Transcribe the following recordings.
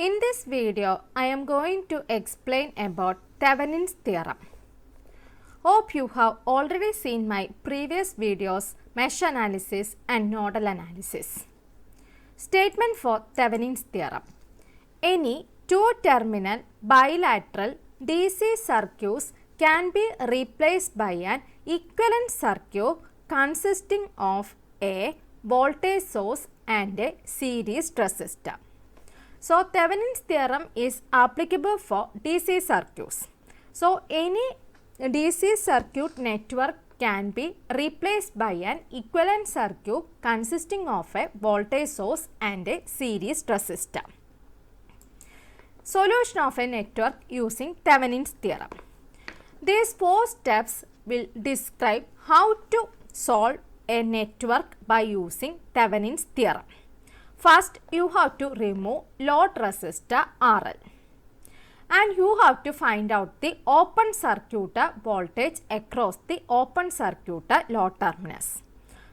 In this video, I am going to explain about Thevenin's theorem. Hope you have already seen my previous videos, mesh analysis and nodal analysis. Statement for Thevenin's theorem. Any two-terminal bilateral DC circuits can be replaced by an equivalent circuit consisting of a voltage source and a series resistor. So, Thevenin's theorem is applicable for DC circuits. So, any DC circuit network can be replaced by an equivalent circuit consisting of a voltage source and a series resistor. Solution of a network using Thevenin's theorem. These four steps will describe how to solve a network by using Thevenin's theorem. First, you have to remove load resistor RL and you have to find out the open circuit voltage across the open circuit load terminus.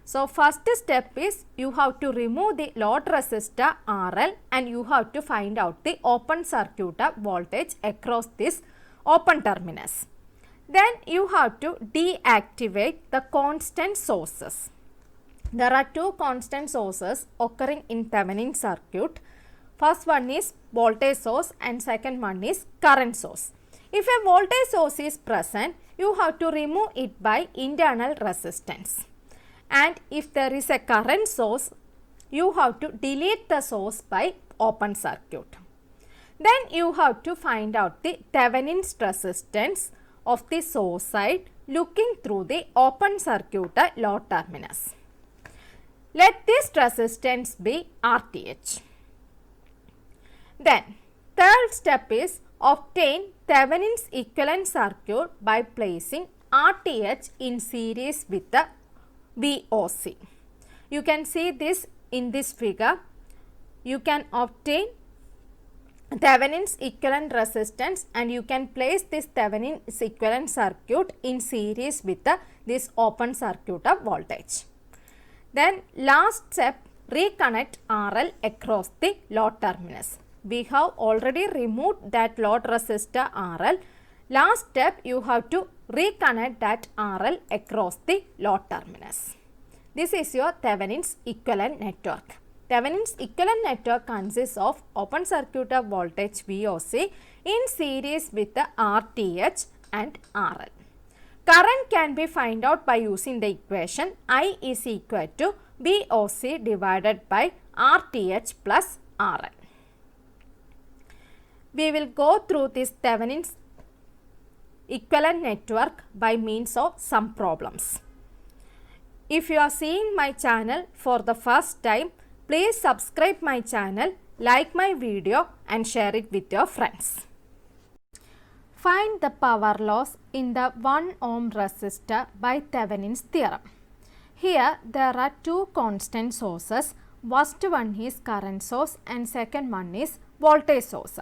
So, first step is you have to remove the load resistor RL and you have to find out the open circuit voltage across this open terminus. Then you have to deactivate the constant sources. There are two constant sources occurring in Thevenin circuit. First one is voltage source and second one is current source. If a voltage source is present, you have to remove it by internal resistance. And if there is a current source, you have to delete the source by open circuit. Then you have to find out the Thevenin's resistance of the source side looking through the open circuit load terminus. Let this resistance be RTH. Then, third step is obtain Thevenin's equivalent circuit by placing RTH in series with the VOC. You can see this in this figure. You can obtain Thevenin's equivalent resistance and you can place this Thevenin's equivalent circuit in series with this open circuit voltage. Then last step, reconnect RL across the load terminus. We have already removed that load resistor RL. Last step, you have to reconnect that RL across the load terminus. This is your Thevenin's equivalent network. Thevenin's equivalent network consists of open circuit voltage VOC in series with the RTH and RL. Current can be found out by using the equation I is equal to VOC divided by RTH plus RL. We will go through this Thevenin's equivalent network by means of some problems. If you are seeing my channel for the first time, please subscribe my channel, like my video and share it with your friends. Find the power loss in the 1 ohm resistor by Thevenin's theorem. Here there are two constant sources. First one is current source and second one is voltage source.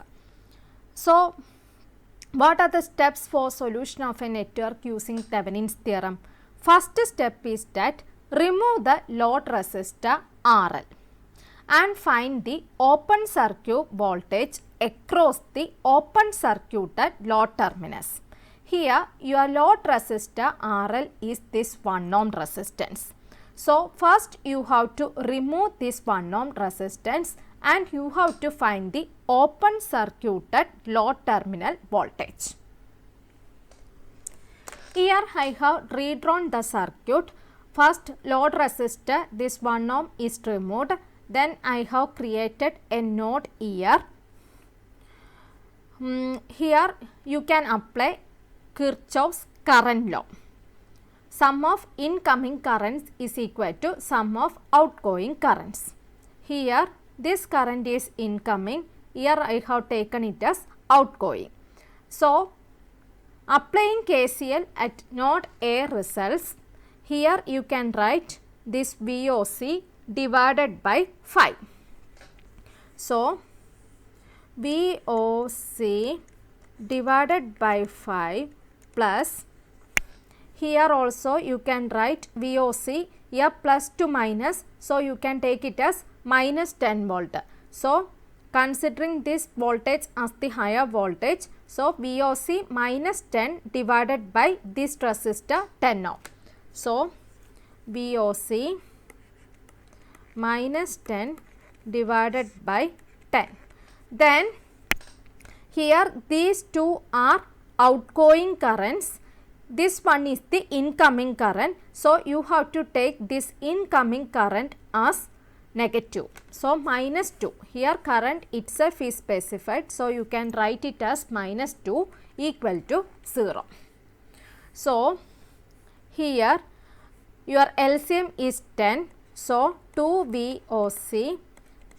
So, what are the steps for solution of a network using Thevenin's theorem? First step is that remove the load resistor RL and find the open circuit voltage across the open circuit load terminus. Here your load resistor RL is this 1 ohm resistance. So, first you have to remove this 1 ohm resistance and you have to find the open circuit load terminal voltage. Here I have redrawn the circuit. First load resistor, this 1 ohm is removed. Then I have created a node here. Here you can apply Kirchhoff's current law. Sum of incoming currents is equal to sum of outgoing currents. Here this current is incoming. Here I have taken it as outgoing. So, applying KCL at node A results. Here you can write this VOC divided by 5. So, VOC divided by 5 plus, here also you can write VOC, here plus to minus, so you can take it as minus 10 volt. So, considering this voltage as the higher voltage, so VOC minus 10 divided by this resistor 10 ohm. So VOC minus 10 divided by 10. Then here these two are outgoing currents. This one is the incoming current. So you have to take this incoming current as negative. So minus 2. Here current itself is specified. So you can write it as minus 2 equal to 0. So here your LCM is 10. So 2 VOC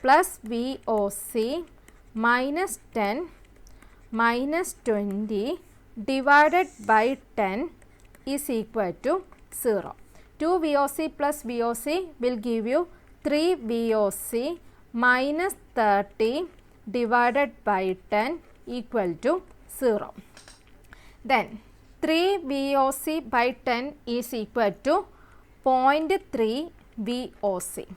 plus VOC minus 10 minus 20 divided by 10 is equal to 0. 2 VOC plus VOC will give you 3 VOC minus 30 divided by 10 equal to 0. Then 3 VOC by 10 is equal to 0.3 VOC,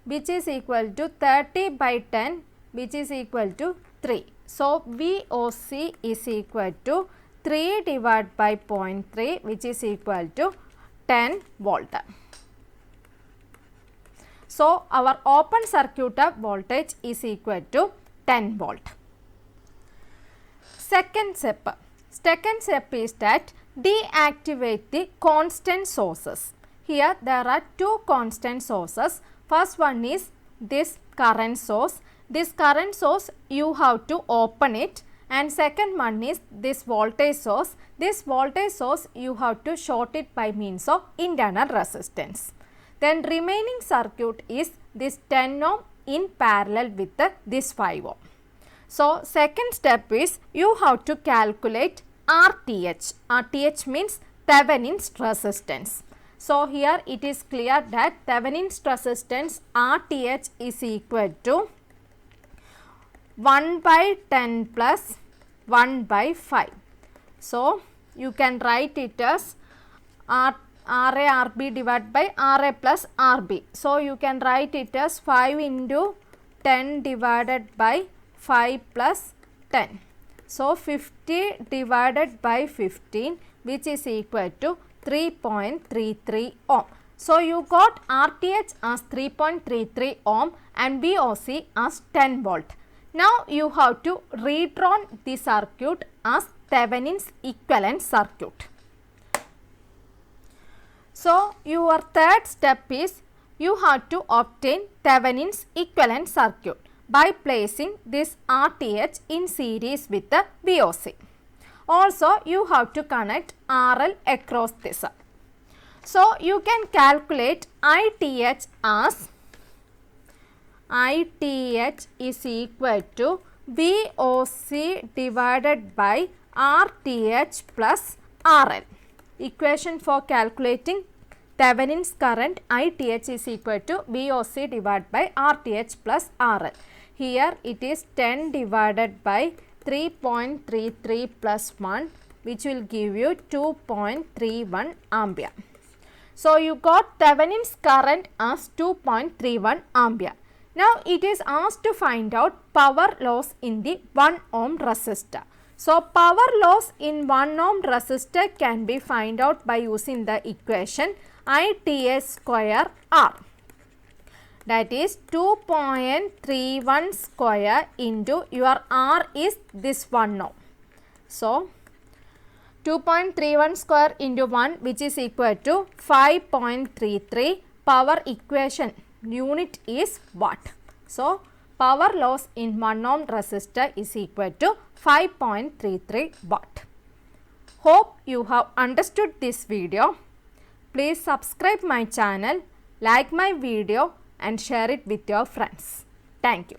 which is equal to 30 by 10, which is equal to 3. So VOC is equal to 3 divided by 0.3, which is equal to 10 volt. So our open circuit voltage is equal to 10 volt. Second step is that deactivate the constant sources. Here there are two constant sources. First one is this current source. This current source you have to open it, and second one is this voltage source. This voltage source you have to short it by means of internal resistance. Then remaining circuit is this 10 ohm in parallel with this 5 ohm. So second step is you have to calculate RTH. RTH means Thevenin's resistance. So here it is clear that Thevenin's resistance RTH is equal to 1 by 10 plus 1 by 5. So you can write it as RA RB divided by RA plus RB. So you can write it as 5 into 10 divided by 5 plus 10. So 50 divided by 15, which is equal to 3.33 ohm. So you got RTH as 3.33 ohm and VOC as 10 volt. Now you have to redraw the circuit as Thevenin's equivalent circuit. So your third step is you have to obtain Thevenin's equivalent circuit by placing this RTH in series with the VOC. Also you have to connect RL across this. So you can calculate ITH as ITH is equal to VOC divided by RTH plus RL. Equation for calculating Thevenin's current ITH is equal to VOC divided by RTH plus RL. Here it is 10 divided by 3.33 plus 1, which will give you 2.31 ampere. So you got Thevenin's current as 2.31 ampere. Now it is asked to find out power loss in the 1 ohm resistor. So power loss in 1 ohm resistor can be find out by using the equation ITH square R. That is 2.31 square into your R is this 1 ohm. So 2.31 square into 1, which is equal to 5.33. Power equation unit is watt. So power loss in 1 ohm resistor is equal to 5.33 watt. Hope you have understood this video. Please subscribe my channel, like my video and share it with your friends. Thank you.